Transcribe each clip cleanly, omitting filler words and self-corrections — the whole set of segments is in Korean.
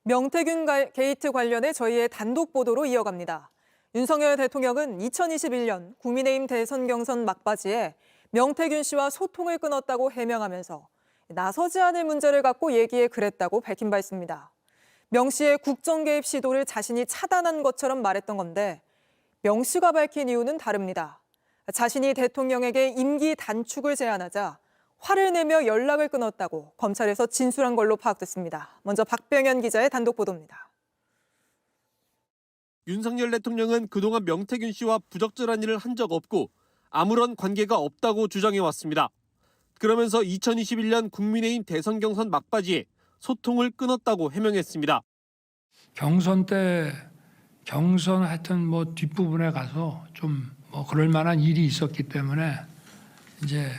명태균 게이트 관련해 저희의 단독 보도로 이어갑니다. 윤석열 대통령은 2021년 국민의힘 대선 경선 막바지에 명태균 씨와 소통을 끊었다고 해명하면서 나서지 않을 문제를 갖고 얘기해 그랬다고 밝힌 바 있습니다. 명 씨의 국정 개입 시도를 자신이 차단한 것처럼 말했던 건데 명 씨가 밝힌 이유는 다릅니다. 자신이 대통령에게 임기 단축을 제안하자 화를 내며 연락을 끊었다고 검찰에서 진술한 걸로 파악됐습니다. 먼저 박병현 기자의 단독 보도입니다. 윤석열 대통령은 그동안 명태균 씨와 부적절한 일을 한 적 없고 아무런 관계가 없다고 주장해왔습니다. 그러면서 2021년 국민의힘 대선 경선 막바지에 소통을 끊었다고 해명했습니다. 경선 때 경선 하여튼 뒷부분에 가서 좀 그럴 만한 일이 있었기 때문에 이제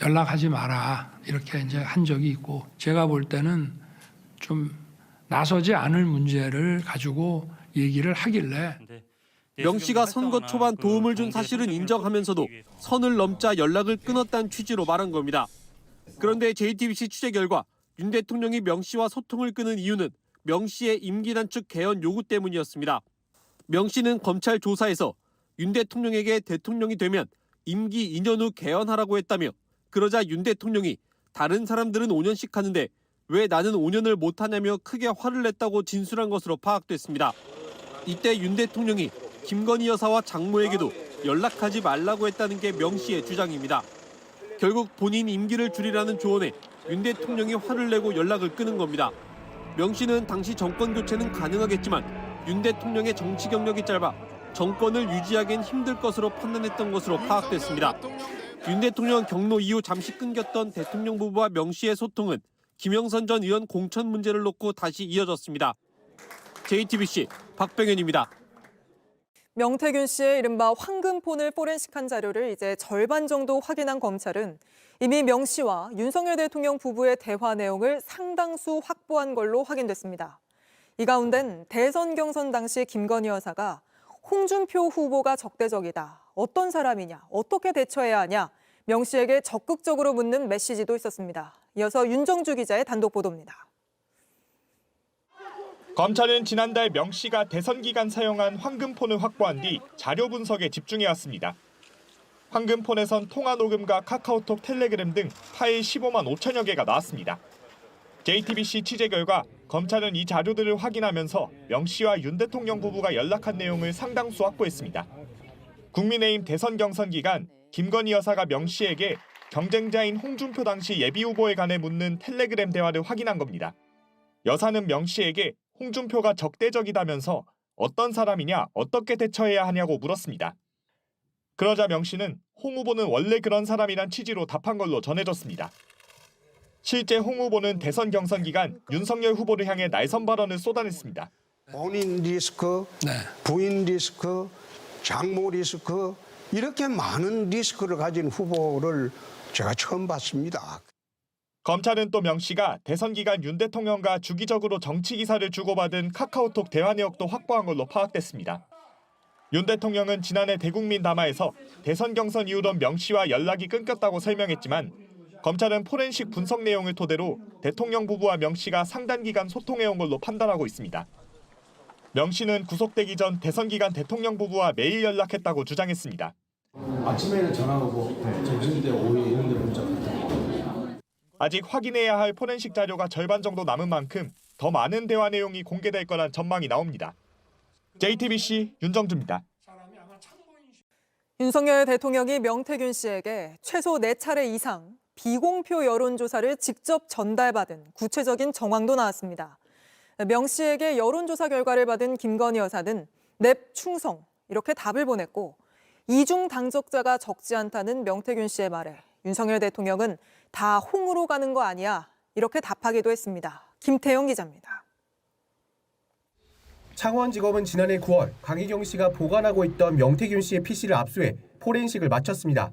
연락하지 마라 이렇게 이제 한 적이 있고, 제가 볼 때는 좀 나서지 않을 문제를 가지고 얘기를 하길래 명 씨가 선거 초반 도움을 준 사실은 인정하면서도 선을 넘자 연락을 끊었다는 취지로 말한 겁니다. 그런데 JTBC 취재 결과 윤 대통령이 명 씨와 소통을 끊은 이유는 명 씨의 임기 단축 개헌 요구 때문이었습니다. 명 씨는 검찰 조사에서 윤 대통령에게 대통령이 되면 임기 2년 후 개헌하라고 했다며, 그러자 윤 대통령이 다른 사람들은 5년씩 하는데 왜 나는 5년을 못하냐며 크게 화를 냈다고 진술한 것으로 파악됐습니다. 이때 윤 대통령이 김건희 여사와 장모에게도 연락하지 말라고 했다는 게 명 씨의 주장입니다. 결국 본인 임기를 줄이라는 조언에 윤 대통령이 화를 내고 연락을 끊은 겁니다. 명 씨는 당시 정권 교체는 가능하겠지만 윤 대통령의 정치 경력이 짧아 정권을 유지하기엔 힘들 것으로 판단했던 것으로 파악됐습니다. 윤 대통령 경로 이후 잠시 끊겼던 대통령 부부와 명 씨의 소통은 김영선 전 의원 공천 문제를 놓고 다시 이어졌습니다. JTBC 박병현입니다. 명태균 씨의 이른바 황금폰을 포렌식한 자료를 이제 절반 정도 확인한 검찰은 이미 명 씨와 윤석열 대통령 부부의 대화 내용을 상당수 확보한 걸로 확인됐습니다. 이 가운데는 대선 경선 당시 김건희 여사가 홍준표 후보가 적대적이다, 어떤 사람이냐, 어떻게 대처해야 하냐, 명 씨에게 적극적으로 묻는 메시지도 있었습니다. 이어서 윤정주 기자의 단독 보도입니다. 검찰은 지난달 명 씨가 대선 기간 사용한 황금폰을 확보한 뒤 자료 분석에 집중해왔습니다. 황금폰에선 통화 녹음과 카카오톡, 텔레그램 등 파일 15만 5천여 개가 나왔습니다. JTBC 취재 결과 검찰은 이 자료들을 확인하면서 명 씨와 윤 대통령 부부가 연락한 내용을 상당수 확보했습니다. 국민의힘 대선 경선 기간 김건희 여사가 명 씨에게 경쟁자인 홍준표 당시 예비후보에 관해 묻는 텔레그램 대화를 확인한 겁니다. 여사는 명 씨에게 홍준표가 적대적이다면서 어떤 사람이냐, 어떻게 대처해야 하냐고 물었습니다. 그러자 명 씨는 홍 후보는 원래 그런 사람이란 취지로 답한 걸로 전해졌습니다. 실제 홍 후보는 대선 경선 기간 윤석열 후보를 향해 날선 발언을 쏟아냈습니다. 본인 리스크, 부인 리스크, 장모 리스크, 이렇게 많은 리스크를 가진 후보를 제가 처음 봤습니다. 검찰은 또 명 씨가 대선 기간 윤 대통령과 주기적으로 정치 기사를 주고받은 카카오톡 대화 내역도 확보한 걸로 파악됐습니다. 윤 대통령은 지난해 대국민 담화에서 대선 경선 이후로 명 씨와 연락이 끊겼다고 설명했지만, 검찰은 포렌식 분석 내용을 토대로 대통령 부부와 명 씨가 상당 기간 소통해온 걸로 판단하고 있습니다. 명 씨는 구속되기 전 대선 기간 대통령 부부와 매일 연락했다고 주장했습니다. 아침에는 전화 오고 점심 때 오후에 이런 데 문자 왔다. 아직 확인해야 할 포렌식 자료가 절반 정도 남은 만큼 더 많은 대화 내용이 공개될 거란 전망이 나옵니다. JTBC 윤정주입니다. 윤석열 대통령이 명태균 씨에게 최소 4차례 이상 비공표 여론조사를 직접 전달받은 구체적인 정황도 나왔습니다. 명 씨에게 여론조사 결과를 받은 김건희 여사는 넵 충성 이렇게 답을 보냈고, 이중 당적자가 적지 않다는 명태균 씨의 말에 윤석열 대통령은 다 홍으로 가는 거 아니야 이렇게 답하기도 했습니다. 김태영 기자입니다. 창원지검은 지난해 9월 강희경 씨가 보관하고 있던 명태균 씨의 PC를 압수해 포렌식을 마쳤습니다.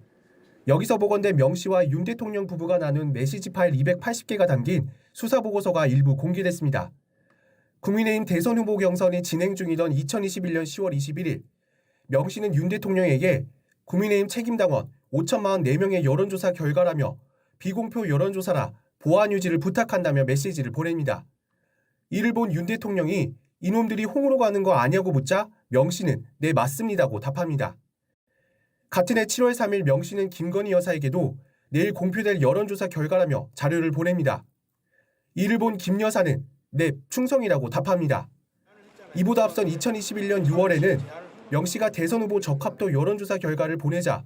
여기서 복원된 명 씨와 윤 대통령 부부가 나눈 메시지 파일 280개가 담긴 수사보고서가 일부 공개됐습니다. 국민의힘 대선 후보 경선이 진행 중이던 2021년 10월 21일, 명 씨는 윤 대통령에게 국민의힘 책임당원 5,044명의 여론조사 결과라며 비공표 여론조사라 보안 유지를 부탁한다며 메시지를 보냅니다. 이를 본 윤 대통령이 이놈들이 홍으로 가는 거 아냐고 묻자 명 씨는 네 맞습니다고 답합니다. 같은 해 7월 3일 명 씨는 김건희 여사에게도 내일 공표될 여론조사 결과라며 자료를 보냅니다. 이를 본 김 여사는 네 충성이라고 답합니다. 이보다 앞선 2021년 6월에는 명 씨가 대선 후보 적합도 여론조사 결과를 보내자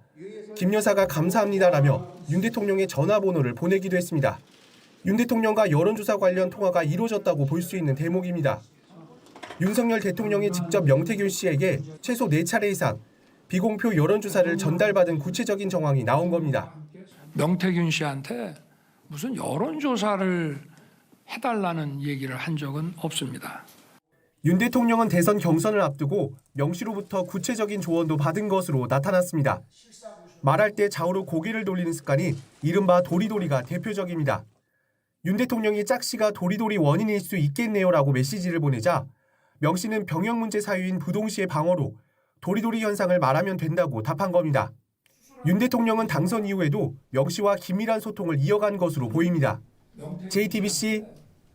김 여사가 감사합니다라며 윤 대통령의 전화번호를 보내기도 했습니다. 윤 대통령과 여론조사 관련 통화가 이루어졌다고 볼 수 있는 대목입니다. 윤석열 대통령이 직접 명태균 씨에게 최소 4차례 이상 비공표 여론조사를 전달받은 구체적인 정황이 나온 겁니다. 명태균 씨한테 무슨 여론조사를 해달라는 얘기를 한 적은 없습니다. 윤 대통령은 대선 경선을 앞두고 명 씨로부터 구체적인 조언도 받은 것으로 나타났습니다. 말할 때 좌우로 고개를 돌리는 습관이 이른바 도리도리가 대표적입니다. 윤 대통령이 짝 씨가 도리도리 원인일 수 있겠네요라고 메시지를 보내자 명 씨는 병역 문제 사유인 부동 씨의 방어로 도리도리 현상을 말하면 된다고 답한 겁니다. 윤 대통령은 당선 이후에도 명 씨와 긴밀한 소통을 이어간 것으로 보입니다. JTBC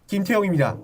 김태영입니다.